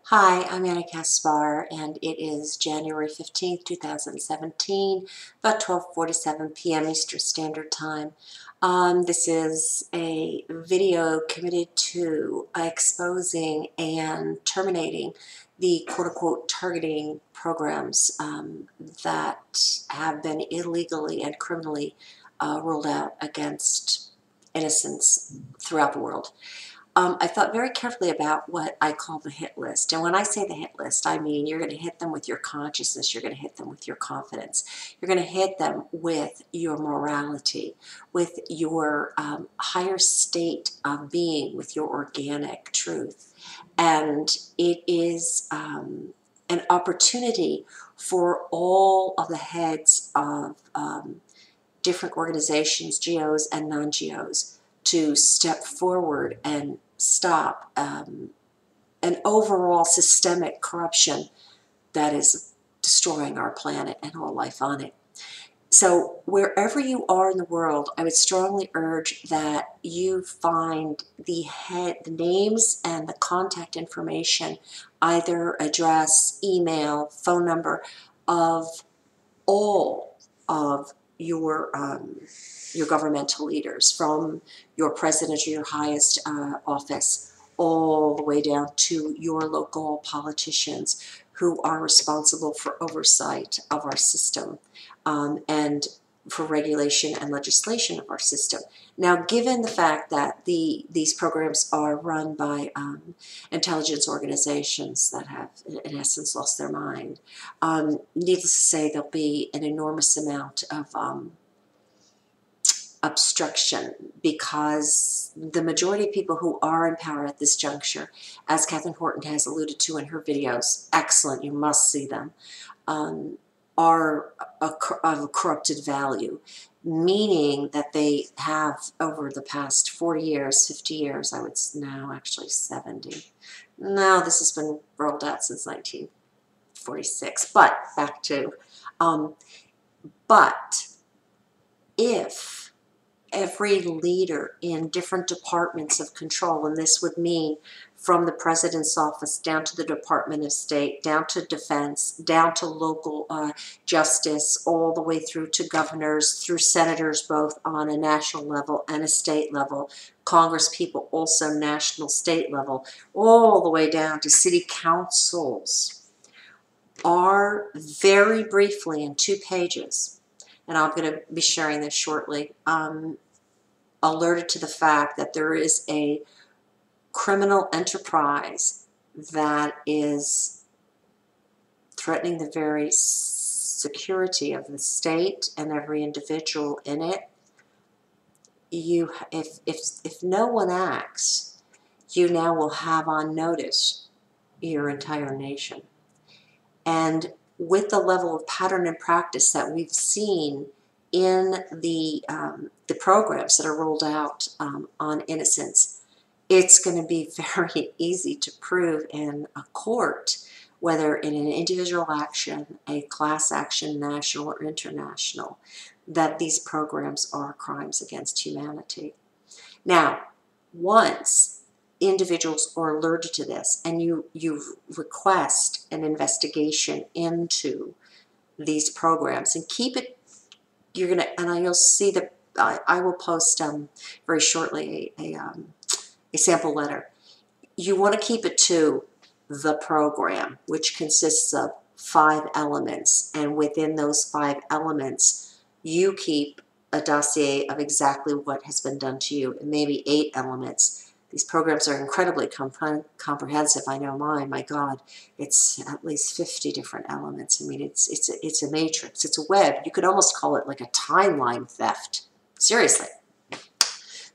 Hi, I'm Anna Kaspar, and it is January 15th, 2017, about 12:47 p.m. Eastern Standard Time. This is a video committed to exposing and terminating the quote-unquote targeting programs that have been illegally and criminally rolled out against innocents throughout the world. I thought very carefully about what I call the hit list. And when I say the hit list, I mean you're going to hit them with your consciousness. You're going to hit them with your confidence. You're going to hit them with your morality, with your higher state of being, with your organic truth. And it is an opportunity for all of the heads of different organizations, GOs and non-GOs, to step forward and stop an overall systemic corruption that is destroying our planet and all life on it. So wherever you are in the world, I would strongly urge that you find the names and the contact information, either address, email, phone number, of all of your governmental leaders, from your president or your highest office, all the way down to your local politicians who are responsible for oversight of our system and for regulation and legislation of our system. Now, given the fact that these programs are run by intelligence organizations that have, in essence, lost their mind, needless to say, there'll be an enormous amount of obstruction, because the majority of people who are in power at this juncture, as Catherine Horton has alluded to in her videos, excellent, you must see them, are of a corrupted value, meaning that they have, over the past 40 years, 50 years, I would now actually 70. No, this has been rolled out since 1946, but back to, but if every leader in different departments of control, and this would mean from the president's office down to the Department of State, down to defense, down to local justice, all the way through to governors, through senators, both on a national level and a state level, Congress people also national, state level, all the way down to city councils, are very briefly in 2 pages, and I'm going to be sharing this shortly, alerted to the fact that there is a criminal enterprise that is threatening the very security of the state and every individual in it. If no one acts, you now will have on notice your entire nation. And with the level of pattern and practice that we've seen in the programs that are rolled out on innocents, it's going to be very easy to prove in a court, whether in an individual action, a class action, national or international, that these programs are crimes against humanity. Now, once individuals are alerted to this and you request an investigation into these programs, and keep it, you're gonna, and you'll see that I will post very shortly a sample letter. You want to keep it to the program, which consists of 5 elements, and within those 5 elements you keep a dossier of exactly what has been done to you, and maybe 8 elements. These programs are incredibly comprehensive. I know mine, my God, it's at least 50 different elements. I mean, it's a matrix, it's a web. You could almost call it like a timeline theft. Seriously.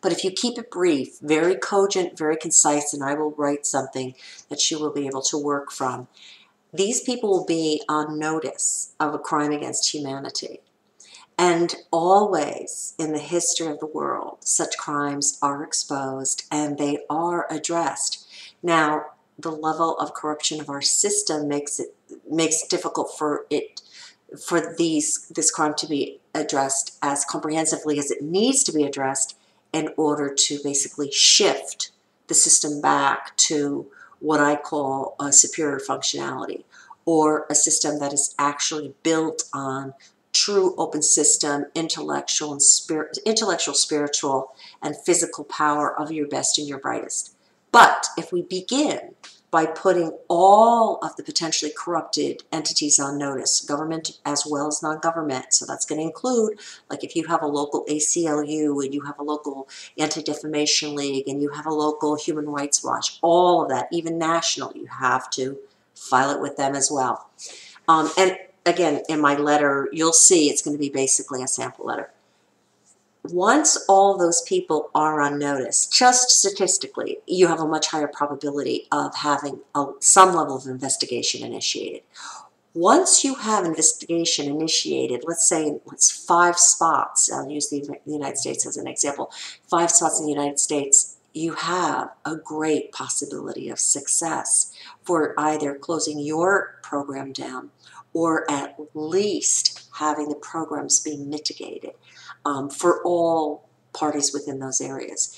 But if you keep it brief, very cogent, very concise, and I will write something that she will be able to work from, these people will be on notice of a crime against humanity. And always in the history of the world, such crimes are exposed and they are addressed. Now, the level of corruption of our system makes it difficult for this crime to be addressed as comprehensively as it needs to be addressed, in order to basically shift the system back to what I call a superior functionality, or a system that is actually built on true open system, intellectual, spiritual, and physical power of your best and your brightest. But if we begin by putting all of the potentially corrupted entities on notice, government as well as non-government, so that's going to include, like if you have a local ACLU and you have a local Anti-Defamation League and you have a local Human Rights Watch, all of that, even national, you have to file it with them as well. And again, in my letter, you'll see it's going to be basically a sample letter. Once all those people are on notice, just statistically, you have a much higher probability of having some level of investigation initiated. Once you have investigation initiated, let's say it's 5 spots, I'll use the United States as an example, 5 spots in the United States, you have a great possibility of success for either closing your program down or at least having the programs be mitigated for all parties within those areas.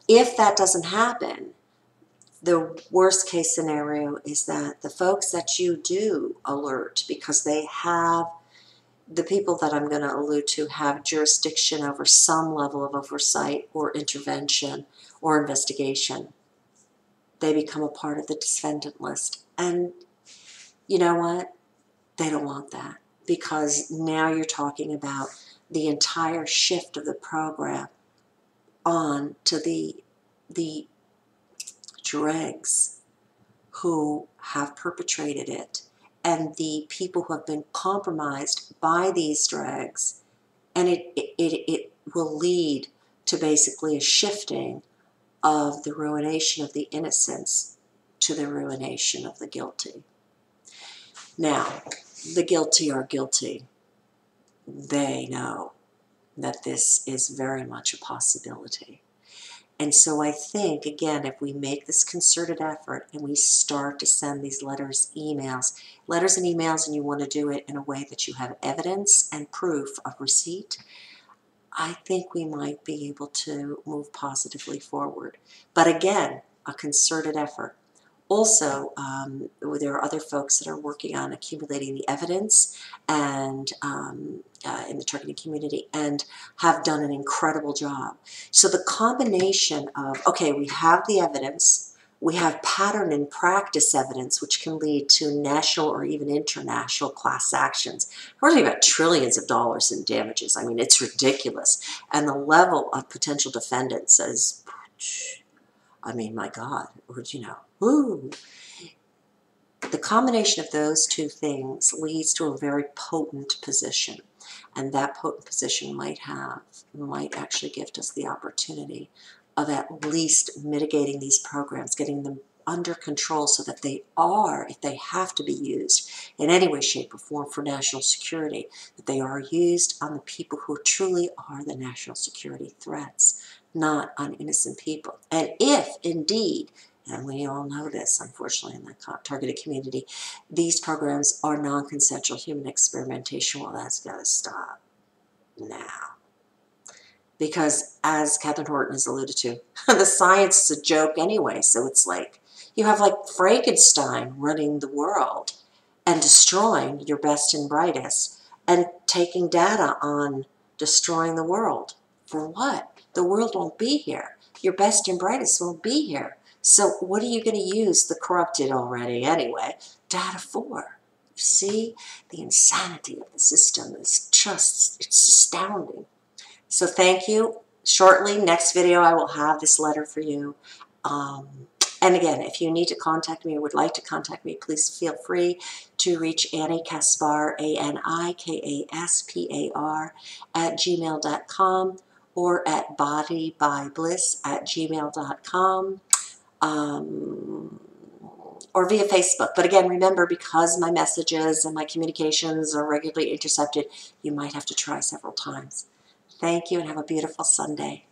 If that doesn't happen, the worst case scenario is that the folks that you do alert, because they have, the people that I'm going to allude to have jurisdiction over some level of oversight or intervention or investigation, they become a part of the defendant list. And you know what? They don't want that, because now you're talking about the entire shift of the program on to the dregs who have perpetrated it and the people who have been compromised by these dregs, and it will lead to basically a shifting of the ruination of the innocents to the ruination of the guilty. Now, the guilty are guilty. They know that this is very much a possibility. And so I think, again, if we make this concerted effort and we start to send these letters and emails, and you want to do it in a way that you have evidence and proof of receipt, I think we might be able to move positively forward. But again, a concerted effort. Also, there are other folks that are working on accumulating the evidence and in the targeting community, and have done an incredible job. So the combination of, okay, we have the evidence, we have pattern and practice evidence, which can lead to national or even international class actions. We're talking about trillions of dollars in damages. I mean, it's ridiculous. And the level of potential defendants is, I mean, my God, you know, woo. The combination of those two things leads to a very potent position. And that potent position might actually give us the opportunity of at least mitigating these programs, getting them under control so that they are, if they have to be used in any way, shape, or form for national security, that they are used on the people who truly are the national security threats, not on innocent people. And if indeed, and we all know this, unfortunately, in the targeted community, these programs are non-consensual human experimentation, well, that's got to stop now. Because, as Catherine Horton has alluded to, the science is a joke anyway, so it's like, you have like Frankenstein running the world and destroying your best and brightest and taking data on destroying the world. For what? The world won't be here. Your best and brightest won't be here. So what are you going to use the corrupted already anyway data for? You see, the insanity of the system is just, it's astounding. So thank you. Shortly, next video, I will have this letter for you. And again, if you need to contact me or would like to contact me, please feel free to reach Annie Kaspar, ANIKASPAR, @gmail.com or at bodybybliss@gmail.com. Or via Facebook. But again, remember, because my messages and my communications are regularly intercepted, you might have to try several times. Thank you and have a beautiful Sunday.